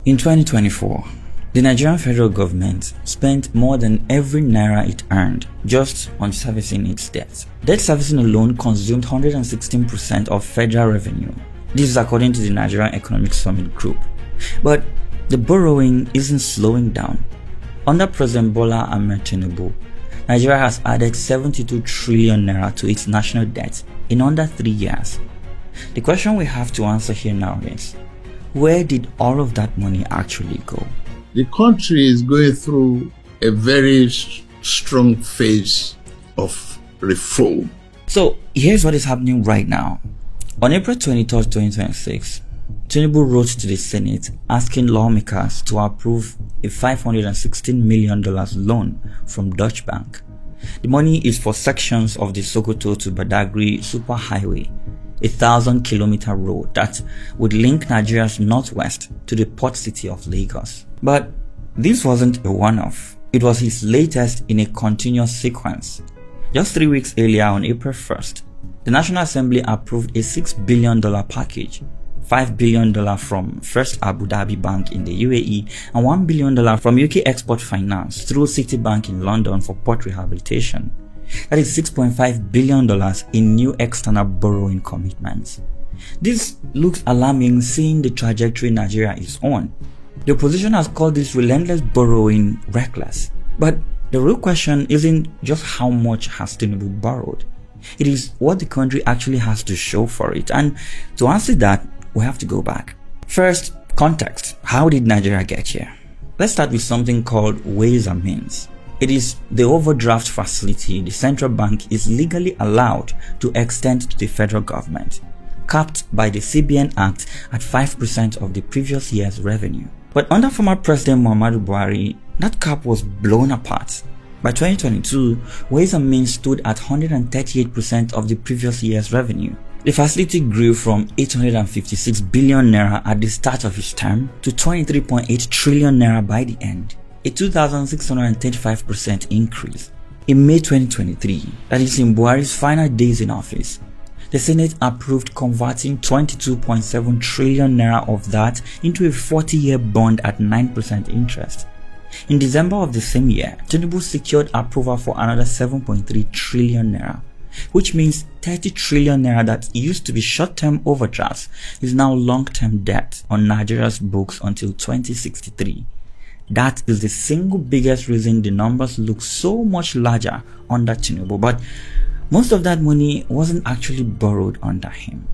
In 2024, the Nigerian federal government spent more than every naira it earned just on servicing its debt. Debt servicing alone consumed 116% of federal revenue. This is according to the Nigerian Economic Summit Group. But the borrowing isn't slowing down. Under President Bola Ahmed Tinubu, Nigeria has added 72 trillion naira to its national debt in under 3 years. The question we have to answer here now is, where did all of that money actually go? The country is going through a very strong phase of reform. So here's what is happening right now. On April 23rd, 2026, Tinubu wrote to the Senate asking lawmakers to approve a $516 million loan from Deutsche Bank. The money is for sections of the Sokoto to Badagry superhighway, a 1,000-kilometer road that would link Nigeria's northwest to the port city of Lagos. But this wasn't a one-off. It was his latest in a continuous sequence. Just 3 weeks earlier, on April 1st, the National Assembly approved a $6 billion package, $5 billion from First Abu Dhabi Bank in the UAE and $1 billion from UK Export Finance through Citibank in London for port rehabilitation. That is $6.5 billion in new external borrowing commitments. This looks alarming seeing the trajectory Nigeria is on. The opposition has called this relentless borrowing reckless. But the real question isn't just how much has Tinubu borrowed. It is what the country actually has to show for it. And to answer that, we have to go back. First, context. How did Nigeria get here? Let's start with something called ways and means. It is the overdraft facility the central bank is legally allowed to extend to the federal government, capped by the CBN Act at 5% of the previous year's revenue. But under former President Muhammadu Buhari, that cap was blown apart. By 2022, Ways and Means stood at 138% of the previous year's revenue. The facility grew from 856 billion naira at the start of its term to 23.8 trillion naira by the end, a 2,635% increase. In May 2023, that is in Buhari's final days in office, the Senate approved converting 22.7 trillion naira of that into a 40-year bond at 9% interest. In December of the same year, Tinubu secured approval for another 7.3 trillion naira, which means 30 trillion naira that used to be short-term overdrafts is now long-term debt on Nigeria's books until 2063. That is the single biggest reason the numbers look so much larger under Tinubu, but most of that money wasn't actually borrowed under him.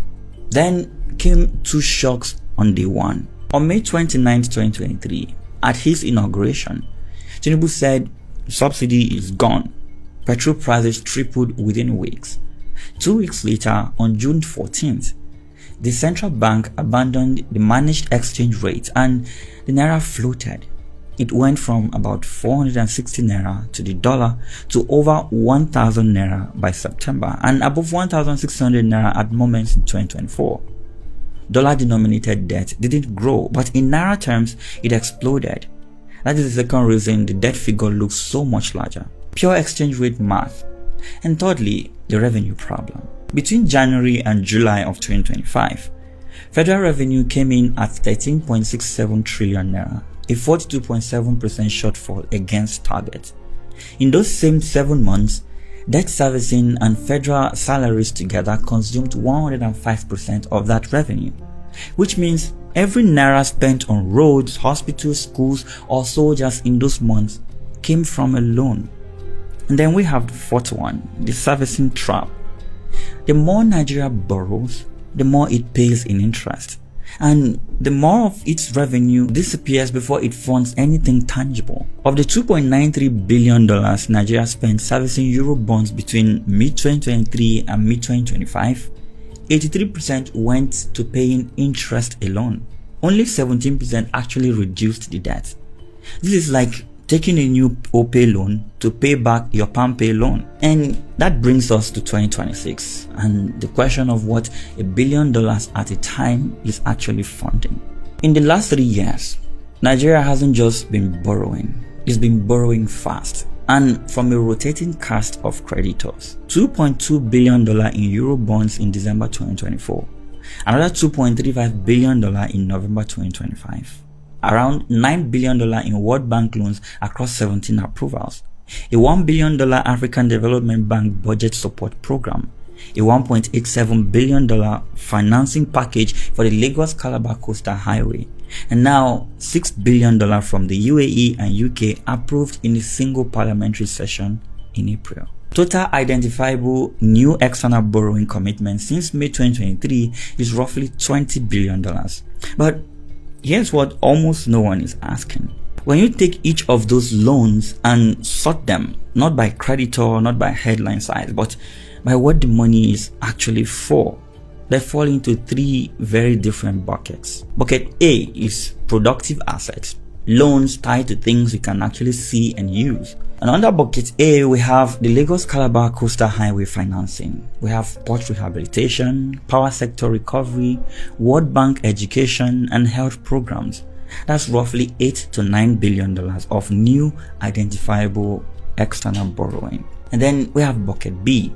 Then came two shocks on day one. On May 29, 2023, at his inauguration, Tinubu said subsidy is gone. Petrol prices tripled within weeks. 2 weeks later, on June 14th, the central bank abandoned the managed exchange rate and the naira floated. It went from about 460 naira to the dollar to over 1,000 naira by September and above 1,600 naira at moments in 2024. Dollar-denominated debt didn't grow, but in naira terms, it exploded. That is the second reason the debt figure looks so much larger. Pure exchange rate math. And thirdly, the revenue problem. Between January and July of 2025, federal revenue came in at 13.67 trillion naira, a 42.7% shortfall against target. In those same 7 months, debt servicing and federal salaries together consumed 105% of that revenue, which means every naira spent on roads, hospitals, schools, or soldiers in those months came from a loan. And then we have the fourth one, the servicing trap. The more Nigeria borrows, the more it pays in interest, and the more of its revenue disappears before it funds anything tangible. Of the $2.93 billion Nigeria spent servicing euro bonds between mid-2023 and mid-2025, 83% went to paying interest alone. Only 17% actually reduced the debt. This is like taking a new OPay loan to pay back your PalmPay loan. And that brings us to 2026 and the question of what $1 billion at a time is actually funding. In the last 3 years, Nigeria hasn't just been borrowing, it's been borrowing fast and from a rotating cast of creditors. $2.2 billion in euro bonds in December 2024, another $2.35 billion in November 2025. around $9 billion in World Bank loans across 17 approvals, a $1 billion African Development Bank budget support program, a $1.87 billion financing package for the Lagos-Calabar Coastal Highway, and now $6 billion from the UAE and UK approved in a single parliamentary session in April. Total identifiable new external borrowing commitments since May 2023 is roughly $20 billion. But here's what almost no one is asking. When you take each of those loans and sort them, not by creditor, not by headline size, but by what the money is actually for, they fall into three very different buckets. Bucket A is productive assets, loans tied to things you can actually see and use. And under bucket A, we have the Lagos-Calabar Coastal Highway financing. We have port rehabilitation, power sector recovery, World Bank education, and health programs. That's roughly $8 to $9 billion of new identifiable external borrowing. And then we have bucket B,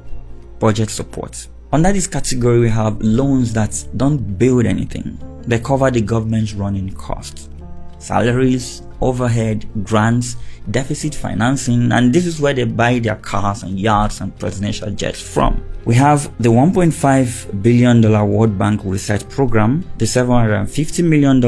project support. Under this category, we have loans that don't build anything. They cover the government's running costs, salaries, overhead, grants, deficit financing, and this is where they buy their cars and yachts and presidential jets from. We have the $1.5 billion World Bank Research Program, the $750 million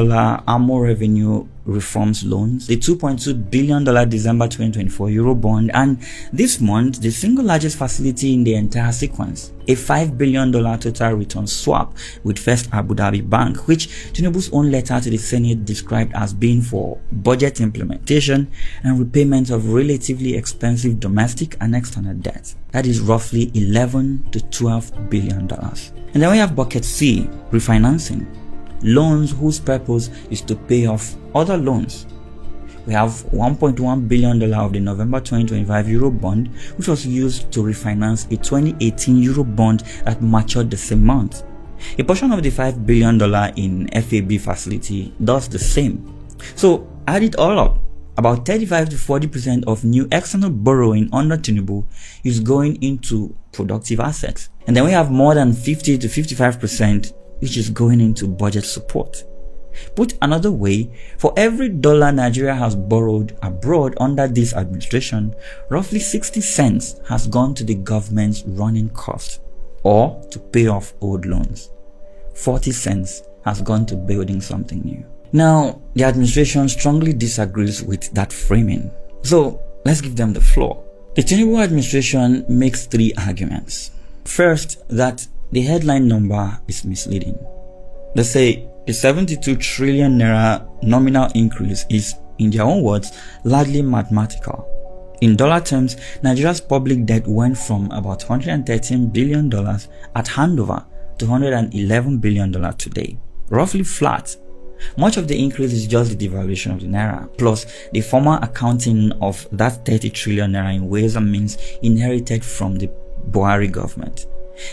Armor Revenue Reforms loans, the $2.2 billion December 2024 Eurobond, and this month, the single largest facility in the entire sequence, a $5 billion total return swap with First Abu Dhabi Bank, which Tinubu's own letter to the Senate described as being for budget implementation and repayment of relatively expensive domestic and external debt. That is roughly $11 to $12 billion. And then we have bucket C, refinancing. Loans whose purpose is to pay off other loans. We have $1.1 billion of the November 2025 Eurobond, which was used to refinance a 2018 Eurobond that matured the same month. A portion of the $5 billion in FAB facility does the same. So add it all up. About 35 to 40% of new external borrowing under Tinubu is going into productive assets. And then we have more than 50 to 55% which is going into budget support. Put another way, for every dollar Nigeria has borrowed abroad under this administration, roughly 60 cents has gone to the government's running cost or to pay off old loans. 40 cents has gone to building something new. Now, the administration strongly disagrees with that framing. So, let's give them the floor. The Tinubu administration makes three arguments. First, that the headline number is misleading. They say the 72 trillion naira nominal increase is, in their own words, largely mathematical. In dollar terms, Nigeria's public debt went from about $113 billion at handover to $111 billion today, roughly flat. Much of the increase is just the devaluation of the naira, plus the former accounting of that 30 trillion naira in ways and means inherited from the Buhari government.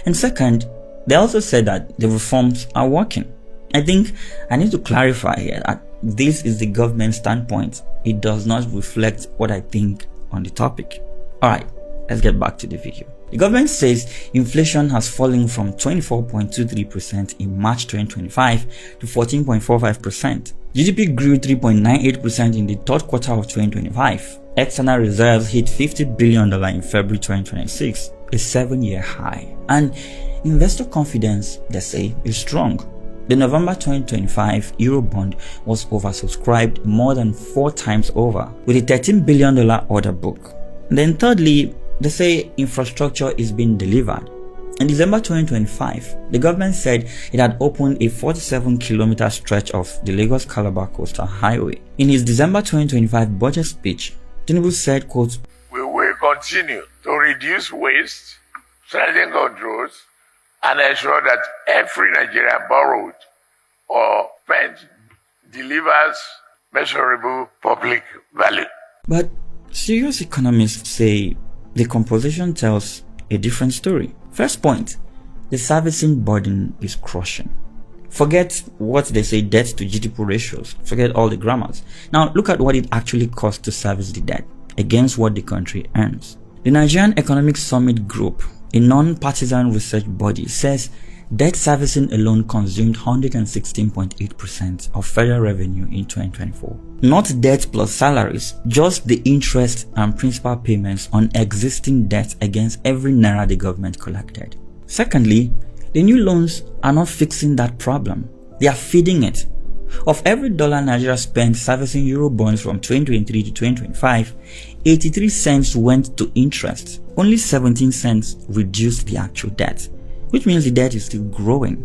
And second, they also said that the reforms are working. I think I need to clarify here that this is the government's standpoint. It does not reflect what I think on the topic. Alright, let's get back to the video. The government says inflation has fallen from 24.23% in March 2025 to 14.45%. GDP grew 3.98% in the third quarter of 2025. External reserves hit $50 billion in February 2026, a 7-year high. And investor confidence, they say, is strong. The November 2025 Eurobond was oversubscribed more than 4 times over, with a $13 billion order book. And then thirdly, they say infrastructure is being delivered. In December 2025, the government said it had opened a 47-kilometer stretch of the Lagos-Calabar Coastal Highway. In his December 2025 budget speech, Tinubu said, quote, "We will continue to reduce waste, strengthen controls, and ensure that every Nigerian borrowed or spent delivers measurable public value." But serious economists say the composition tells a different story. First point, the servicing burden is crushing. Forget what they say debt to GDP ratios, forget all the grammars. Now look at what it actually costs to service the debt against what the country earns. The Nigerian Economic Summit Group, a non-partisan research body, says Debt servicing alone consumed 116.8% of federal revenue in 2024. Not debt plus salaries, just the interest and principal payments on existing debt against every naira the government collected. Secondly, the new loans are not fixing that problem. They are feeding it. Of every dollar Nigeria spent servicing euro bonds from 2023 to 2025, 83 cents went to interest. Only 17 cents reduced the actual debt, which means the debt is still growing.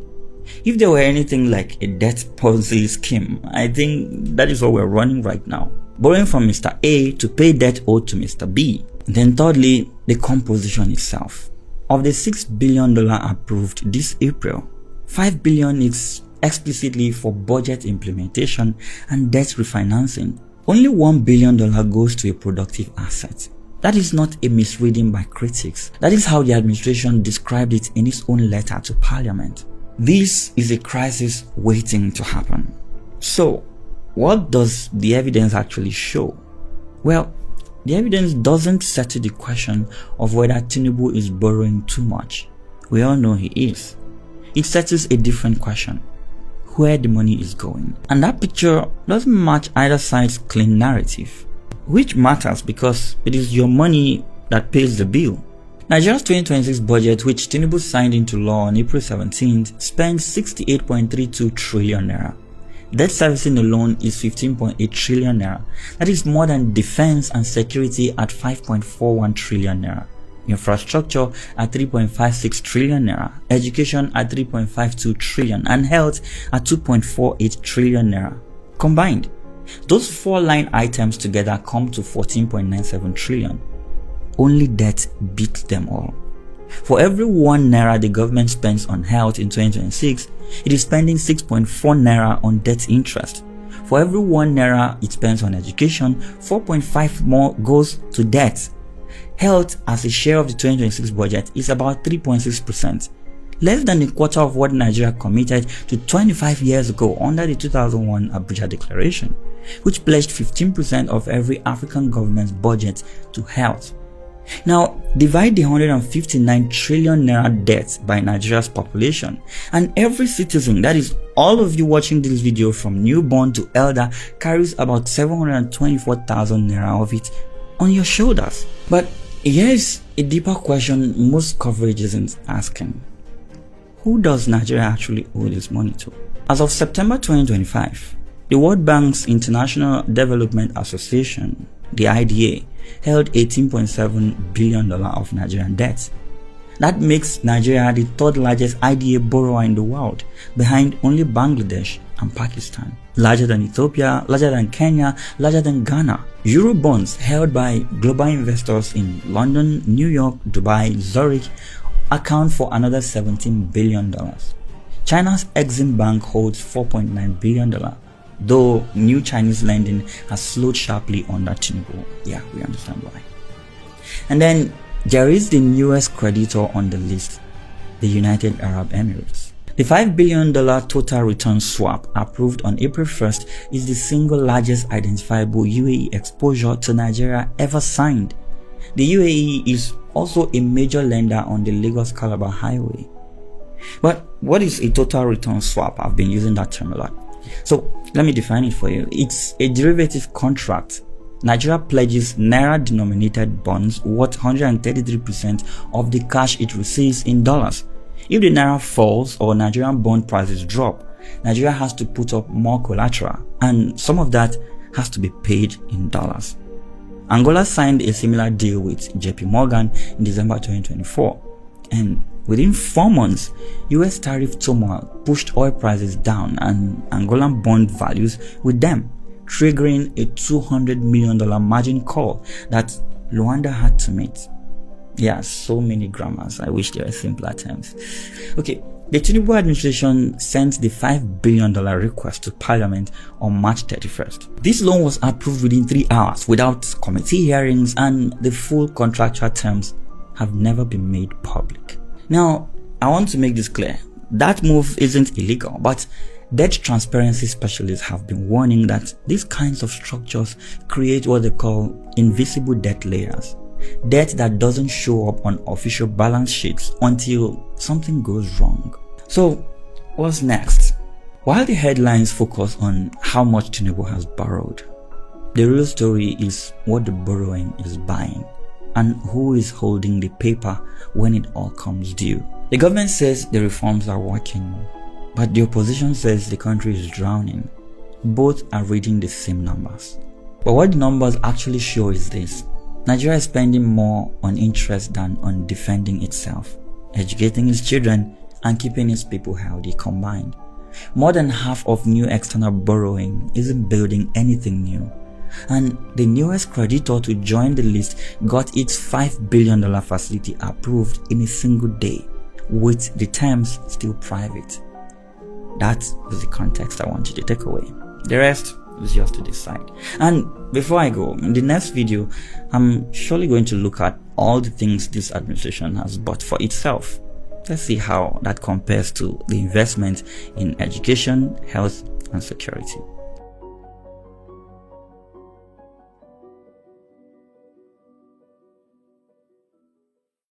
If there were anything like a debt Ponzi scheme, I think that is what we're running right now. Borrowing from Mr. A to pay debt owed to Mr. B. Then thirdly, the composition itself. Of the $6 billion approved this April, $5 billion is explicitly for budget implementation and debt refinancing. Only $1 billion goes to a productive asset. That is not a misreading by critics. That is how the administration described it in its own letter to Parliament. This is a crisis waiting to happen. So, what does the evidence actually show? Well, the evidence doesn't settle the question of whether Tinubu is borrowing too much. We all know he is. It settles a different question: where the money is going. And that picture doesn't match either side's clean narrative, which matters because it is your money that pays the bill. Nigeria's 2026 budget, which Tinubu signed into law on April 17th, spends 68.32 trillion naira. Debt servicing alone is 15.8 trillion naira. That is more than defense and security at 5.41 trillion naira. Infrastructure at 3.56 trillion naira, education at 3.52 trillion, and health at 2.48 trillion naira. Combined, those four line items together come to 14.97 trillion. Only debt beats them all. For every 1 naira the government spends on health in 2026, it is spending 6.4 naira on debt interest. For every 1 naira it spends on education, 4.5 more goes to debt. Health as a share of the 2026 budget is about 3.6%, less than a quarter of what Nigeria committed to 25 years ago under the 2001 Abuja Declaration, which pledged 15% of every African government's budget to health. Now, divide the 159 trillion naira debt by Nigeria's population, and every citizen, that is all of you watching this video from newborn to elder, carries about 724,000 naira of it on your shoulders. But here's a deeper question most coverage isn't asking. Who does Nigeria actually owe this money to? As of September 2025, the World Bank's International Development Association, the IDA, held $18.7 billion of Nigerian debt. That makes Nigeria the third largest IDA borrower in the world, behind only Bangladesh and Pakistan. Larger than Ethiopia, larger than Kenya, larger than Ghana. Eurobonds held by global investors in London, New York, Dubai, Zurich account for another $17 billion. China's Exim Bank holds $4.9 billion, though new Chinese lending has slowed sharply under Tinubu. Yeah, we understand why. And then there is the newest creditor on the list, the United Arab Emirates. The $5 billion total return swap approved on April 1st is the single largest identifiable UAE exposure to Nigeria ever signed. The UAE is also a major lender on the Lagos-Calabar Highway. But what is a total return swap? I've been using that term a lot. So let me define it for you. It's a derivative contract. Nigeria pledges naira-denominated bonds worth 133% of the cash it receives in dollars. If the naira falls or Nigerian bond prices drop, Nigeria has to put up more collateral, and some of that has to be paid in dollars. Angola signed a similar deal with JP Morgan in December 2024, and within 4 months, US tariff turmoil pushed oil prices down and Angolan bond values with them, triggering a $200 million margin call that Luanda had to meet. Yeah, so many grammars. I wish there were simpler terms. Okay, the Tinubu administration sent the $5 billion request to Parliament on March 31st. This loan was approved within 3 hours without committee hearings, and the full contractual terms have never been made public. Now, I want to make this clear. That move isn't illegal, but debt transparency specialists have been warning that these kinds of structures create what they call invisible debt layers. Debt that doesn't show up on official balance sheets until something goes wrong. So, what's next? While the headlines focus on how much Tinubu has borrowed, the real story is what the borrowing is buying and who is holding the paper when it all comes due. The government says the reforms are working, but the opposition says the country is drowning. Both are reading the same numbers. But what the numbers actually show is this: Nigeria is spending more on interest than on defending itself, educating its children, and keeping its people healthy combined. More than half of new external borrowing isn't building anything new. And the newest creditor to join the list got its $5 billion facility approved in a single day, with the terms still private. That is the context I want you to take away. The rest is yours to decide. And before I go, in the next video, I'm surely going to look at all the things this administration has bought for itself. Let's see how that compares to the investment in education, health, and security.